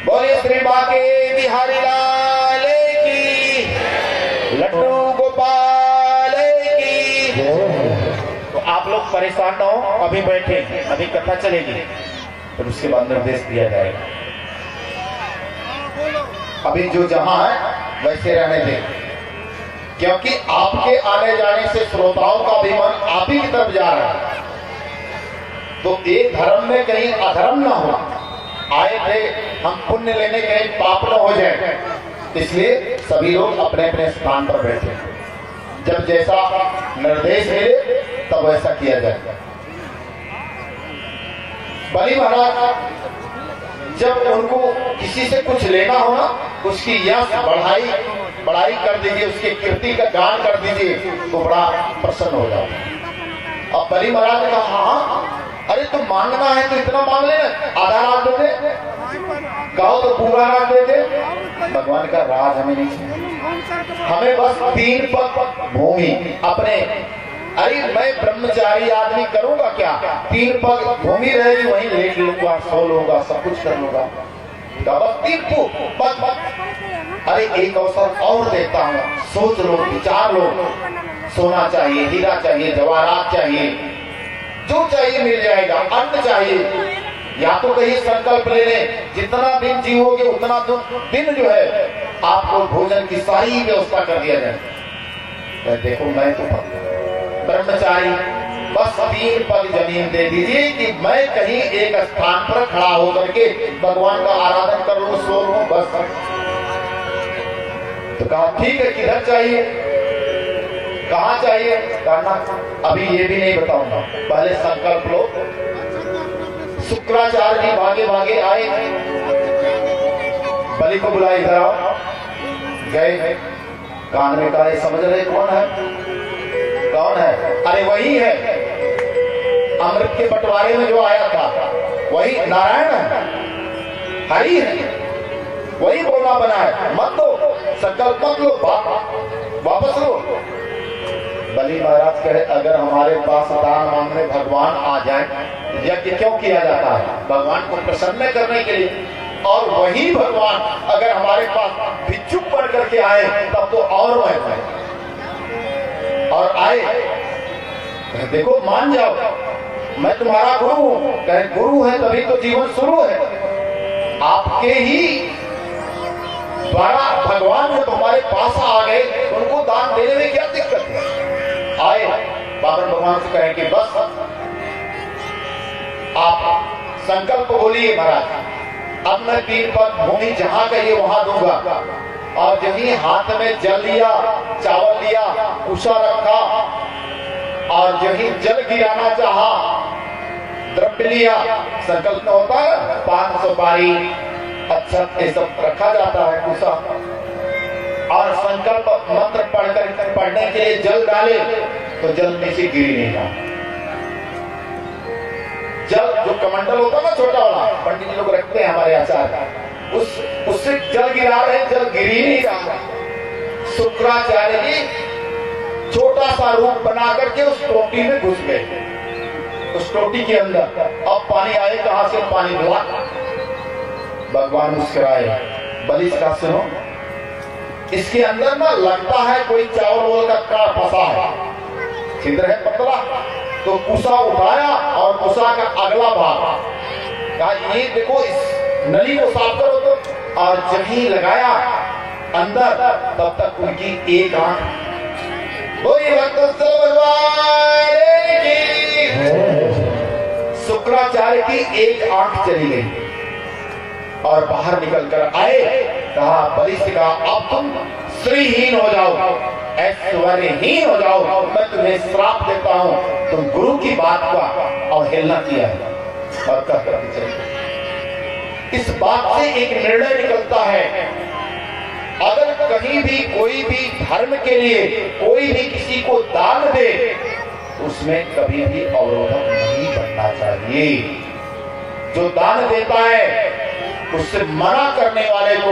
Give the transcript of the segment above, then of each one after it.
बोले श्री बाके बिहारी लाल की, लड्डू गोपाल की। तो आप लोग परेशान ना हो, अभी बैठे, अभी कथा चलेगी, फिर उसके बाद निर्देश दिया जाएगा। अभी जो जहां है वैसे रहने दें, क्योंकि आपके आने जाने से श्रोताओं का भी मन आप ही की तरफ जा रहा है। तो एक धर्म में कहीं अधर्म ना हो, आए थे हम पुण्य लेने, कहीं पाप न हो जाए, इसलिए सभी लोग अपने अपने स्थान पर बैठे। जब जैसा निर्देश मिले तब वैसा किया जाए। बलि महाराज जब उनको किसी से कुछ लेना हो ना, उसकी यश बढ़ाई कर दीजिए, उसकी कीर्ति का गान कर दीजिए, तो बड़ा प्रसन्न हो जाओ। अब बलि महाराज ने कहा हाँ, अरे तुम मांगना है तो इतना मांग लेना, आधा राज दे दे, कहो तो पूरा राज दे दे। भगवान का राज हमें नहीं चाहिए, हमें बस 3 पग भूमि अपने। अरे मैं ब्रह्मचारी आदमी करूंगा क्या, 3 पग भूमि रहेगी, वहीं लेट लूंगा, सो लूंगा, सब कुछ कर लूंगा, बस 3 पग। अरे एक अवसर और देता हूँ, सोच लो, विचार लो, सोना चाहिए, हीरा चाहिए, जवाहरात चाहिए, जो चाहिए मिल जाएगा, अन्न चाहिए। या तो कहीं संकल्प ले लें, जितना दिन जीवोगे उतना दिन जो है आपको भोजन की सारी व्यवस्था कर दिया जाए। देखो मैं तो ब्रह्मचारी, बस 3 पग जमीन दे दीजिए कि मैं कहीं एक स्थान पर खड़ा होकर के भगवान का आराधन कर लूं, सो लूं, बस। तो कहा ठीक है, किधर चाहिए, कहाँ चाहिए, करना अभी ये भी नहीं बताऊंगा, पहले संकल्प लो। शुक्राचार्य जी भागे भागे आए, बलि को बुलाए, इधर आओ। गए, कान में कहा, समझ रहे कौन है, कौन है? अरे वही है, अमृत के बंटवारे में जो आया था, वही नारायण है, हरि है, वही बोलना बना है, मत दो, संकल्प मत लो, वापस लो। बलि महाराज कहे, अगर हमारे पास दान मांगने भगवान आ जाए, यज्ञ क्यों किया जाता है, भगवान को प्रसन्न करने के लिए, और वही भगवान अगर हमारे पास भिक्षुक बन करके आए तब तो और महत्व है। और आए, देखो मान जाओ, मैं तुम्हारा गुरु हूं, कहे गुरु है तभी तो जीवन शुरू है, आपके ही द्वारा भगवान जब हमारे पास आ गए, उनको दान देने में क्या दिक्कत है। आए, बाबर भगवान से कहें कि बस आप संकल्प बोलिए महाराज, अब मैं 3 पग भूमि जहां कहिए वहां दूंगा। और जहीं हाथ में जल लिया, चावल लिया, उषा रखा, और जहीं जल गिराना चाहा, द्रव्य लिया, संकल्प होता है, 5 सुपारी, अच्छा ये सब रखा जाता है, उषा, और संकल्प मंत्र पढ़ने के लिए जल डाले तो जल नीचे गिरी नहीं रहा। जल जो कमंडल होता है ना, छोटा वाला, पंडित जी लोग रखते हैं हमारे आचार्य, उससे जल गिरा रहे, जल गिरी नहीं रहा। शुक्राचार्य जी छोटा सा रूप बना करके उस टोटी में घुस गए, उस टोटी के अंदर। अब पानी आए कहां से, पानी बुला। भगवान मुस्कुराए, बलि का सुनो, इसके अंदर ना लगता है कोई चावल का कड़ा फंसा है, छिद्र है पतला। तो कुसा उठाया और कुसा का अगला भाग कहा, ये देखो इस नली को साफ करो तो, और जब ही लगाया अंदर, तब तक उनकी एक आंख, शुक्राचार्य की एक आंख चली गई और बाहर निकल कर आए। कहा, बलि से कहा, अब तुम श्रीहीन हो जाओ, ऐश्वर्यहीन हो जाओ, मैं तुम्हें श्राप देता हूं, तुम गुरु की बात का अवहेलना किया है। और कह करके चले। इस बात से एक निर्णय निकलता है, अगर कहीं भी कोई भी धर्म के लिए कोई भी किसी को दान दे, उसमें कभी भी अवरोधक नहीं बनना चाहिए। जो दान देता है उससे मना करने वाले को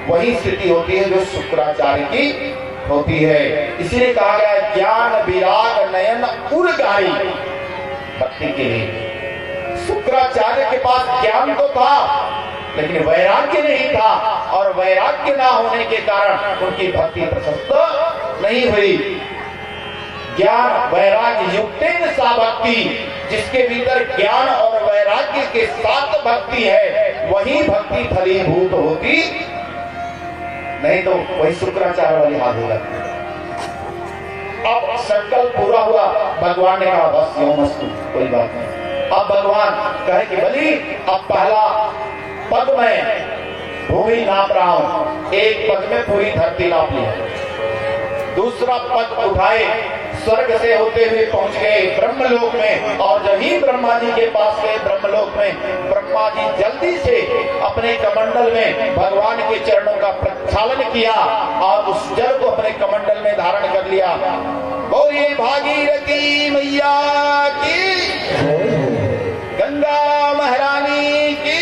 वही स्थिति होती है जो शुक्राचार्य की होती है। इसीलिए कहा गया, ज्ञान विराग नयन उर्गारी, भक्ति के लिए। शुक्राचार्य के पास ज्ञान तो था, लेकिन वैराग्य नहीं था, और वैराग्य ना होने के कारण उनकी भक्ति प्रशस्त नहीं हुई। ज्ञान वैराग्य युक्तेन सा भक्ति, जिसके भीतर ज्ञान और वैराग्य के साथ भक्ति है, वही भक्ति फलीभूत होती, नहीं तो वही शुक्राचार्य वाली हाल होगा। अब संकल्प पूरा हुआ, भगवान ने कहा बस यो मस्तु, कोई बात नहीं। अब भगवान कहे कि बलि अब पहला पग में भूमि नाप रहा हूं, एक पग में पूरी धरती नाप ली है। दूसरा पग उठाए स्वर्ग से होते हुए पहुंच गए ब्रह्मलोक में, और जब ही ब्रह्मा जी के पास गए ब्रह्मलोक में, ब्रह्मा जी जल्दी से अपने कमंडल में भगवान के चरणों का प्रक्षालन किया और उस जल को अपने कमंडल में धारण कर लिया। बोलिए भागीरथी मैया की, गंगा महारानी की।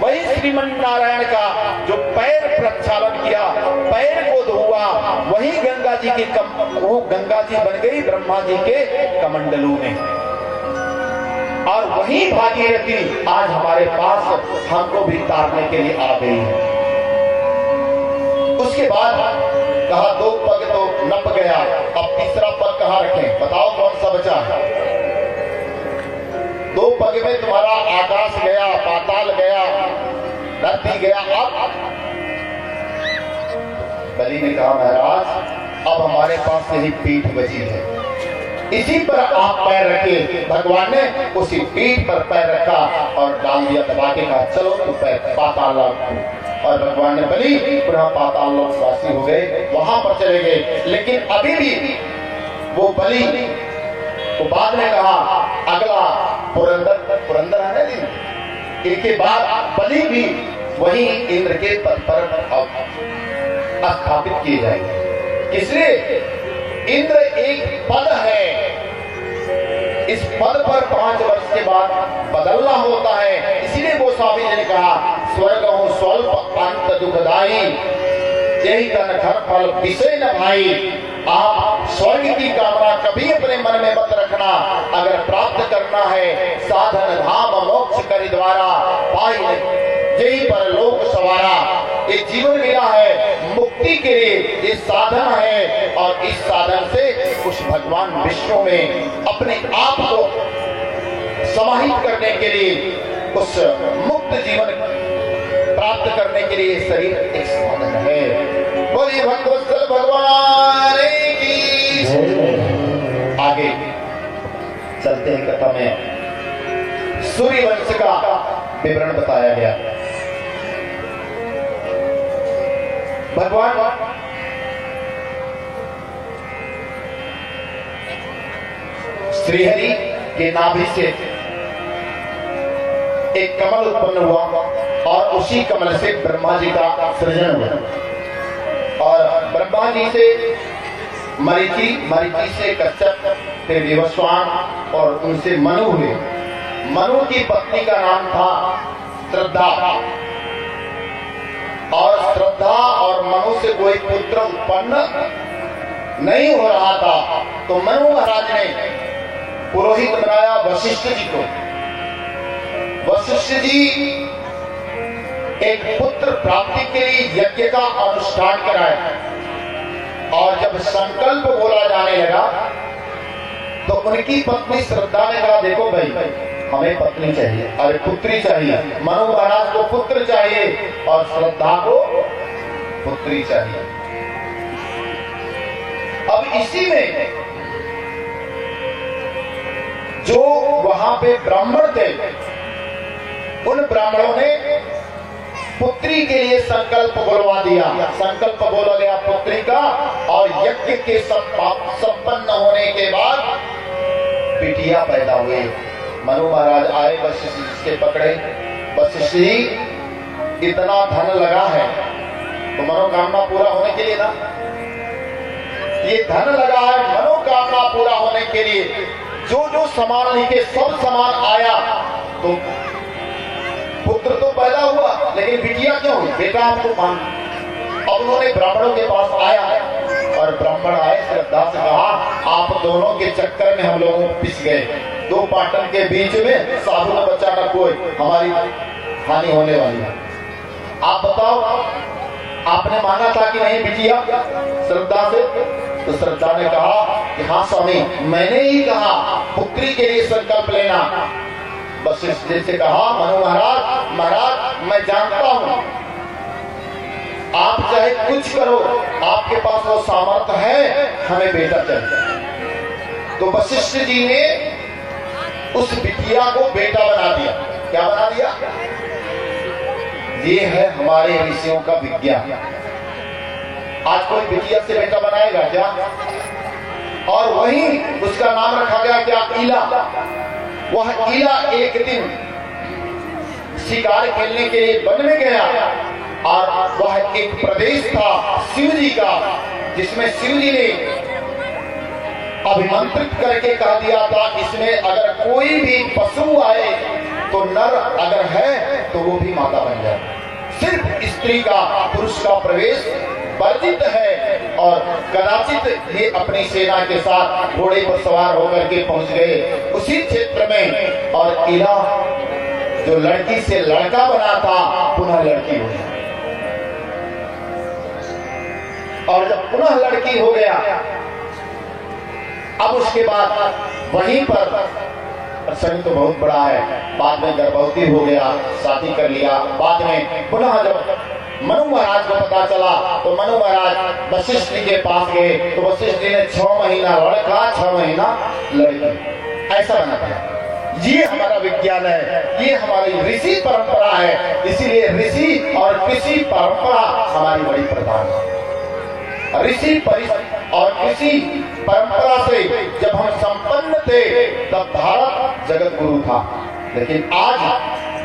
वही श्रीमन नारायण का जो पैर प्रक्षालन किया, पैर को धोआ, वही गंगा जी की वो गंगा जी बन गई ब्रह्मा जी के कमंडलों में। और वही भागीरथी आज हमारे पास हमको भी तारने के लिए आ गई है। उसके बाद कहा 2 पग तो नप गया, अब तीसरा पग कहां रखें, बताओ कौन सा बचा है। 2 पग में तुम्हारा आकाश गया, पाताल गया, धरती गया। अब बलि ने कहा महाराज अब हमारे पास यही पीठ बची है, इसी पर आप पैर रखे। भगवान ने उसी पीठ पर पैर रखा और डाल दिया, दबा के कहा चलो तुम पैर पाताल लोक। और भगवान ने बलि पुनः पाताल लोक वासी हो गए, वहां पर चले गए। लेकिन अभी भी वो बलि तो बाद में कहा अगला पुरंदर है ना, इनके बाद बलि भी वही इंद्र के पद पर स्थापित किए जाएंगे। इसलिए इंद्र एक पद है, इस पद पर 5 वर्ष के बाद बदलना होता है। इसीलिए गोस्वामी जी ने कहा स्वर्ग हूं स्वल्प अंत दुखदाई, यही तन घर फल विषय न भाई। आप स्वर्ग की कामना कभी अपने मन में मत रखना, अगर प्राप्त करना है साधन धाम मोक्ष कर द्वारा पाई, यही पर लोक सवारा। ये जीवन मिला है मुक्ति के लिए, ये साधन है, और इस साधन से उस भगवान विष्णु में अपने आप को समाहित करने के लिए, उस मुक्त जीवन प्राप्त करने के लिए शरीर एक साधन है। बोलिए भगवत्सल भगवान की। आगे चलते हैं, कथा में सूर्य वंश का विवरण बताया गया। भगवान श्रीहरि के नाभि से एक कमल उत्पन्न हुआ, और उसी कमल से ब्रह्मा जी का सृजन हुआ। और ब्रह्मा जी से मरीचि, मरीचि से कच्छप, फिर विवस्वान, और उनसे मनु हुए। मनु की पत्नी का नाम था श्रद्धा, और श्रद्धा और मनु से कोई पुत्र उत्पन्न नहीं हो रहा था, तो मनु महाराज ने पुरोहित बनाया वशिष्ठ जी को। वशिष्ठ जी एक पुत्र प्राप्ति के लिए यज्ञ का अनुष्ठान कराए, और जब संकल्प बोला जाने लगा तो उनकी पत्नी श्रद्धा ने कहा देखो भाई हमें पत्नी चाहिए, अरे पुत्री चाहिए। मनु महाराज को पुत्र चाहिए और श्रद्धा को पुत्री चाहिए। अब इसी में जो वहां पे ब्राह्मण थे, उन ब्राह्मणों ने पुत्री के लिए संकल्प बोलवा दिया। संकल्प बोला गया पुत्री का, और यज्ञ के संपन्न होने के बाद बिटिया पैदा हुई। मनु महाराज आए, वशिष्ठ जी से पकड़े, वशिष्ठ जी इतना धन लगा है तो मनोकामना पूरा होने के लिए ना, ये धन लगा है मनोकामना पूरा होने के लिए, जो जो सामान लेके सब सामान आया, तो पुत्र तो पैदा हुआ लेकिन बिटिया क्यों हुई, बेटा हमको मांग। अब उन्होंने ब्राह्मणों के पास आया, और ब्राह्मण आए, श्रद्धा से कहा आप दोनों के चक्कर में हम लोगों पिस गए, 2 पाटन के बीच में साबुन बचा न कोई, हमारी हानि होने वाली है। आप बताओ, आपने माना था कि नहीं बिटिया श्रद्धा से? तो श्रद्धा ने कहा कि हाँ स्वामी, मैंने ही कहा पुत्री के लिए संकल्प लेना। वशिष्ठ जी से कहा, मनु महाराज, महाराज मैं जानता हूं आप चाहे कुछ करो, आपके पास वो सामर्थ्य है, हमें बेटा चाहिए। तो वशिष्ठ जी ने उस बिटिया को बेटा बना दिया। क्या बना दिया? ये है हमारे ऋषियों का विज्ञान। आज कोई बिटिया से बेटा बनाएगा क्या? और वहीं उसका नाम रखा गया क्या? इला। वह इला एक दिन शिकार खेलने के लिए वन में गया और वह एक प्रदेश था शिव जी का, जिसमें शिव जी ने अभिमंत्रित करके कह दिया था, इसमें अगर कोई भी पशु आए तो नर अगर है तो वो भी माता बन जाए। सिर्फ स्त्री का, पुरुष का प्रवेश वर्जित है। और कदाचित ये अपनी सेना के साथ घोड़े पर सवार होकर के पहुंच गए उसी क्षेत्र में, और इला जो लड़की से लड़का बना था पुनः लड़की हो गई। और जब पुनः लड़की हो गया, अब उसके बाद वहीं पर प्रसंग तो बहुत बड़ा है, बाद में गर्भवती हो गया, शादी कर लिया। बाद में पुनः जब मनु महाराज को पता चला तो मनु महाराज वशिष्ठ जी के पास गए, तो वशिष्ठ जी ने 6 महीना लड़का 6 महीना लड़की ऐसा बना दिया। ये हमारा विज्ञान है, ये हमारी ऋषि परंपरा है। इसीलिए ऋषि और कृषि परंपरा हमारी बड़ी प्रधान है। ऋषि और कृषि परंपरा से जब हम संपन्न थे तब भारत जगत गुरु था। लेकिन आज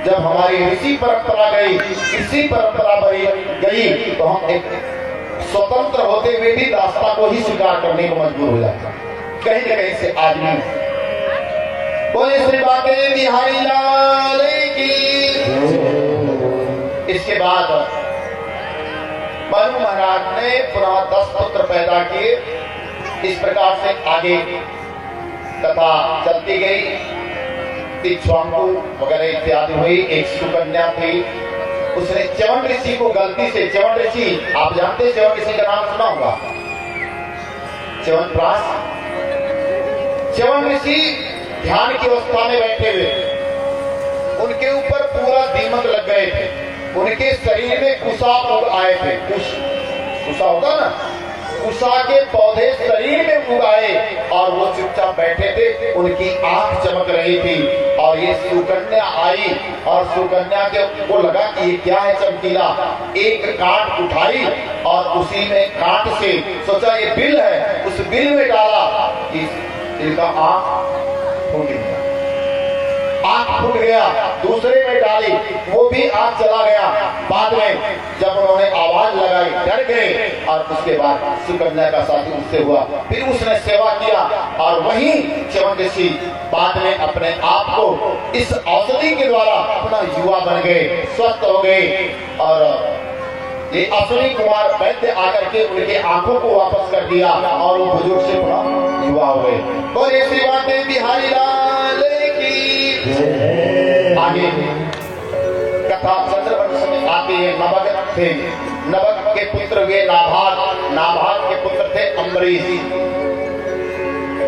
जब हमारी ऋषि परंपरा गई, कृषि परंपरा गई, तो हम एक स्वतंत्र होते हुए भी दास्ता को ही स्वीकार करने को मजबूर हो जाते हैं। कहीं न कहीं से आज भी बोले श्री बांके बिहारी लाल की। इसके बाद मनु महाराज ने पुनः 10 पुत्र पैदा किए। इस प्रकार से आगे कथा चलती गई। इक्ष्वाकु वगैरह इत्यादि हुई। एक सुकन्या थी, उसने च्यवन ऋषि को गलती से, च्यवन ऋषि आप जानते हैं, च्यवन ऋषि का नाम सुना होगा, च्यवनप्राश। च्यवन ऋषि ध्यान की अवस्था में बैठे हुए, उनके ऊपर पूरा दीमक लग गए थे, उनके शरीर में कुशा उग आए थे। कुशा होता ना, कुशा के पौधे शरीर में उग आए और वो चुपचाप बैठे थे। उनकी आंख चमक रही थी और ये सुकन्या आई और सुकन्या के को लगा कि ये क्या है चमकीला। एक कांट उठाई और उसी में कांट से सोचा ये बिल है, उस बिल में डाला, इनका आंख फूट गया। आंख फूट गया, दूसरे में डाली, वो भी आंख चला गया। बाद में जब उन्होंने आवाज लगाई डर गए और उसके बाद सुकन्या का साथी उससे हुआ। फिर उसने सेवा किया और वहीं च्यवन ऋषि बाद में अपने आप को इस औषधि के द्वारा पुनः युवा बन गए, स्वस्थ हो गए। और ये अश्विनी कुमार वैद्य आकर के उनके आंखों को वापस कर दिया और वो बुजुर्ग से पुनः युवा हो गए। बोले श्री बांके बिहारी लाल की। आगे कथा चंद्रवंश में आती है। नवग थे, नवग के पुत्र हुए नाभाग, नाभाग के पुत्र थे अम्बरीश।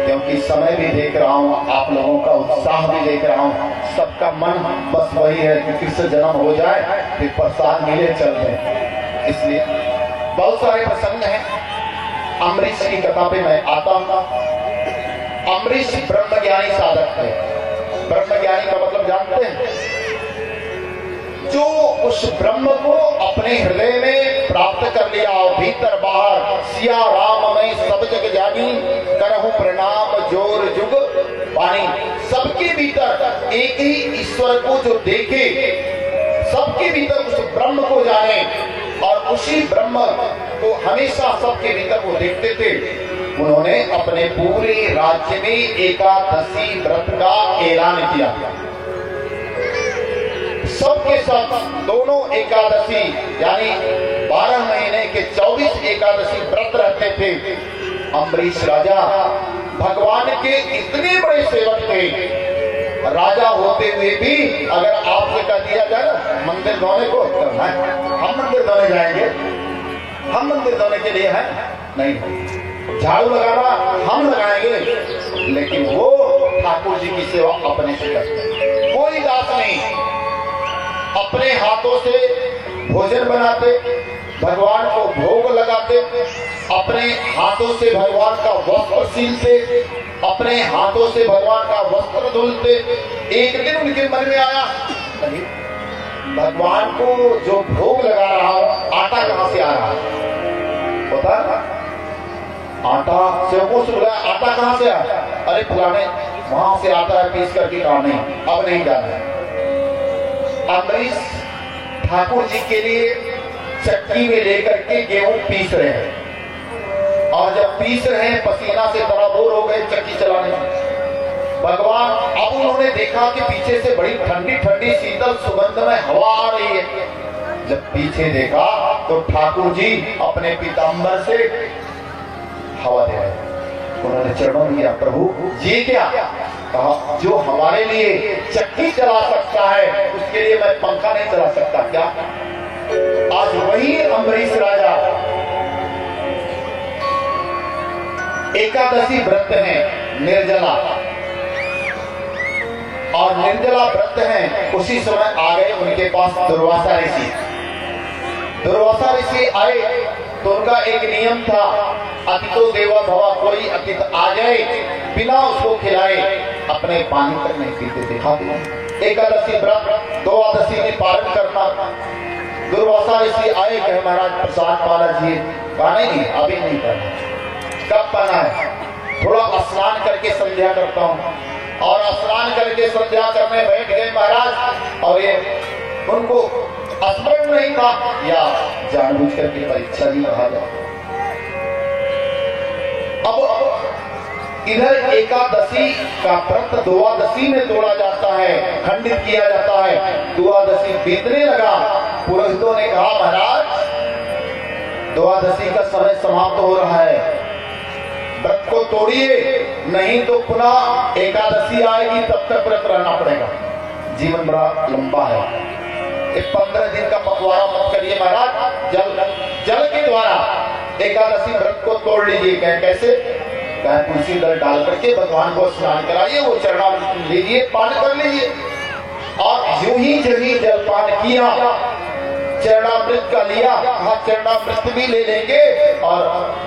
क्योंकि समय भी देख रहा हूँ, आप लोगों का उत्साह भी देख रहा हूँ, सबका मन बस वही है कि किससे जन्म हो जाए फिर प्रसाद मिले चल रहे। इसलिए बहुत सारे प्रसंग हैं। अम्बरीश की कथा पे मैं आता हूँ। अम्बरीश ब्रह्मज्ञानी साधक थे। ब्रह्मज्ञानी का मतलब जानते हैं? जो उस ब्रह्म को अपने हृदय में प्राप्त कर लिया और भीतर बाहर सिया राम में सब जग जानी, करहु प्रणाम जोर जुग वाणी। सबके भीतर एक ही ईश्वर को जो देखे, सबके भीतर उस ब्रह्म को जाने और उसी ब्रह्म को हमेशा सबके भीतर वो देखते थे। उन्होंने अपने पूरे राज्य में एकादशी व्रत का ऐलान किया। सबके सब दोनों एकादशी यानी 12 महीने के 24 एकादशी व्रत रहते थे। अम्बरीश राजा भगवान के इतने बड़े सेवक थे, राजा होते हुए भी अगर आपसे कह दिया जाए ना मंदिर धोने को करना है, हम मंदिर धोने जाएंगे, हम मंदिर धोने के लिए हैं नहीं, झाड़ू लगाना हम लगाएंगे, लेकिन वो ठाकुर जी की सेवा अपने से करते हैं। कोई दास नहीं, अपने हाथों से भोजन बनाते, भगवान को भोग लगाते, अपने हाथों से भगवान का वस्त्र सीलते, अपने हाथों से भगवान का वस्त्र धुलते। एक दिन उनके मन में आया, भगवान को जो भोग लगा रहा हूं आटा कहां से आ रहा है? पता आटा से कुछ बोला, आटा कहां से आया? अरे फलाने वहां से आता है पीस करके, कहा नहीं अब नहीं जाना। अम्बरीश ठाकुर जी के लिए चक्की में लेकर के गेहूं पीस रहे हैं, और जब पीस रहे हैं पसीना से बराबर हो गए चक्की चलाने में। भगवान अब उन्होंने देखा कि पीछे से बड़ी ठंडी ठंडी शीतल सुगंध में हवा आ रही है। जब पीछे देखा तो ठाकुर जी अपने पीताम्बर से हवा दे रहे। उन्होंने चरणों में किया, प्रभु ये क्या? कहा जो हमारे लिए चक्की चला सकता है उसके लिए मैं पंखा नहीं चला सकता क्या? आज वही अम्बरीश राजा एकादशी व्रत है, निर्जला, और निर्जला व्रत है। उसी समय आ गए उनके पास दुर्वासा ऋषि। दुर्वासा ऋषि आए तो उनका एक नियम था, अतिथो देवा भवा, कोई अतिथ आ जाए बिना उसको खिलाए अपने पानी तक नहीं पीते थे, खाते। एकादशी व्रत द्वादशी में पालन करना। दुर्वासा ऋषि आए, कहे महाराज प्रसाद पाला जी, कहा नहीं अभी नहीं करना। कब पाना है? थोड़ा स्नान करके संध्या करता हूँ। और स्नान करके संध्या करने बैठ गए महाराज, और ये उनको स्मरण नहीं था या जानबूझ करके परीक्षा नहीं रहा जाता। अब इधर एकादशी का व्रत द्वादशी में तोड़ा जाता है, खंडित किया जाता है। द्वादशी बीतने लगा, पुरोहितों ने कहा महाराज द्वादशी का समय समाप्त हो रहा है, व्रत को तोड़िए, नहीं तो पुनः एकादशी आएगी, तब तक व्रत रहना पड़ेगा। जीवन बड़ा लंबा है, 15 दिन का पखवाड़ा मत करिए महाराज, जल के द्वारा एकादशी व्रत को तोड़ लीजिए। कहें कैसे? कहें तुलसी दल डाल करके भगवान को स्नान कराइए, वो चरणामृत लीजिए, पान कर लीजिए। और यूं ही जब ही जलपान किया, चरणामृत का लिया, कहा चरणामृत भी ले लेंगे और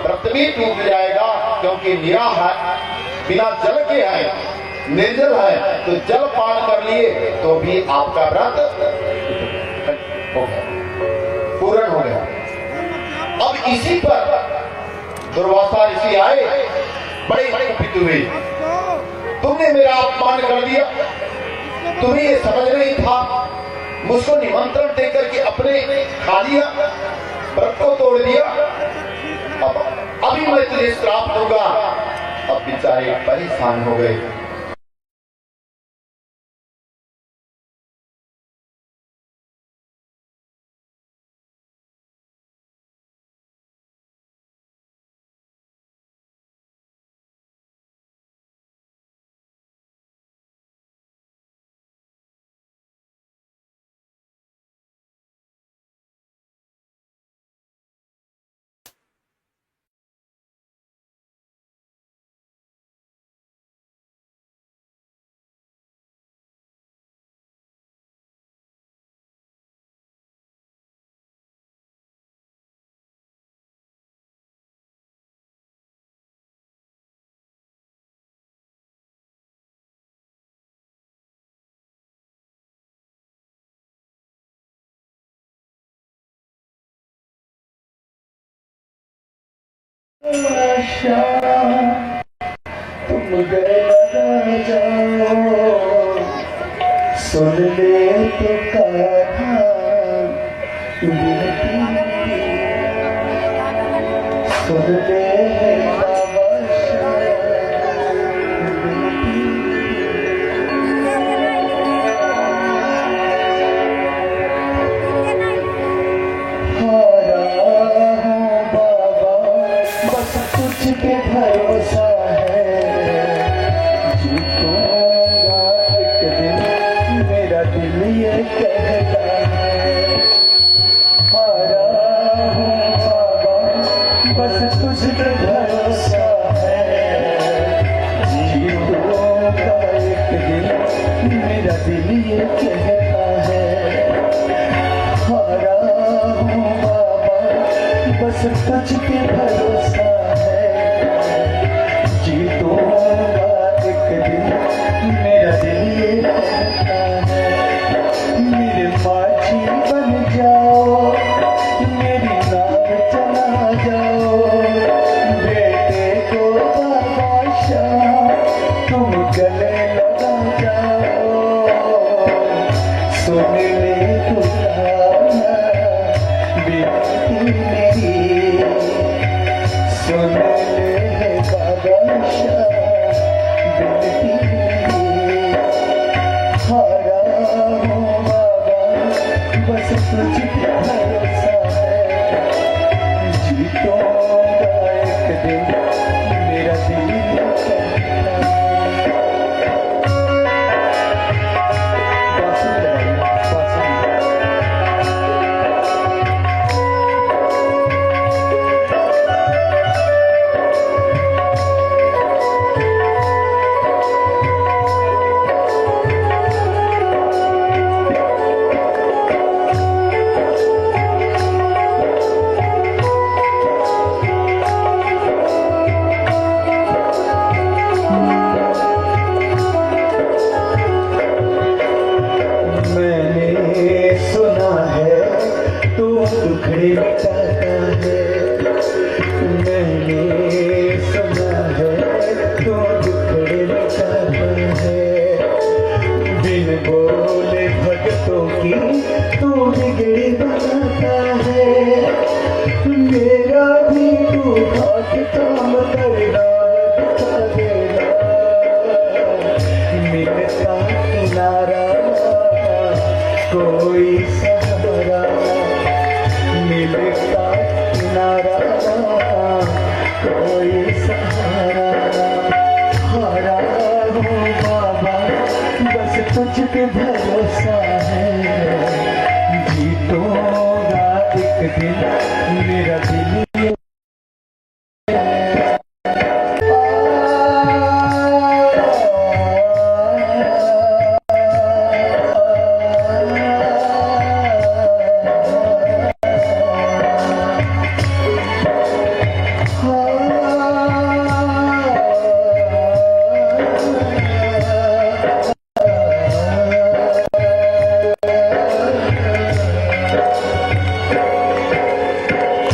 व्रत भी टूट जाएगा, क्योंकि निरा है, बिना जल के है, निर्जल है, तो जल पान कर लिए तो भी आपका व्रत हो गया, पूर्ण हो गया। अब इसी पर दुर्वासा ऋषि आए, बड़े कुपित हुए, तुमने मेरा अपमान कर दिया, तुम्हें ये समझ नहीं था, मुझको निमंत्रण देकर के अपने खा लिया, व्रत को तोड़ दिया, अब अभी मैं तुझे श्राप दूंगा। अब बेचारे परेशान हो गए। तुम गए न जाओ, सुन ले तो कहा विनती, सुन ले भरोसा है, जीतूंगा एक तुझ पे भरोसा है, जीतूंगा एक दिन, मेरा दिल ये कहता है। मेरे माझी बन जाओ, मेरी नाव चला जाओ, बेटे को बादशाह तुम गले लगा जाओ। सुन ले पुकारा बेटी मेरी, सुन ले बादशाह बेटी मेरी। हारा हूँ बाबा, बस तुझ पे भरोसा है, जीतूंगा एक दिन, मेरा दिल कहता है। बांसुरी लगाइए, बांसुरी। मैंने सुना है तू दुखड़े मिटाता है, मैंने सुना है तू दुखड़े मिटाता है। बिन बोले भक्तों की तू बिगड़ी बनाता है, मेरा भी तू हाथ काम करना दिखा देना। मिलता किनारा कोई सहारा, मिलता किनारा कोई सहारा। हारा हूँ बाबा, बस तुझ पे भरोसा है, जीतूंगा एक दिन, मेरा दिल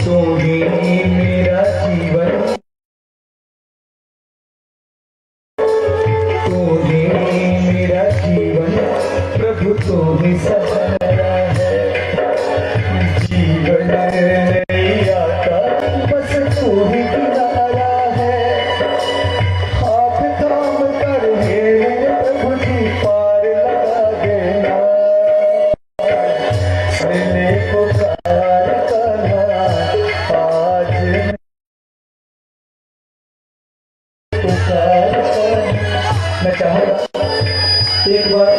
तू ही मेरा जीवन, तू ही मेरा जीवन, प्रभु तू ही सहारा है। जीवन नहीं आता, बस तू ही किनारा है। हाथ काम कर हे मेरे प्रभु जी, पार लगा देना। मैंने पुकार करना आज, पुकार करना। मैं चाहूँगा एक बार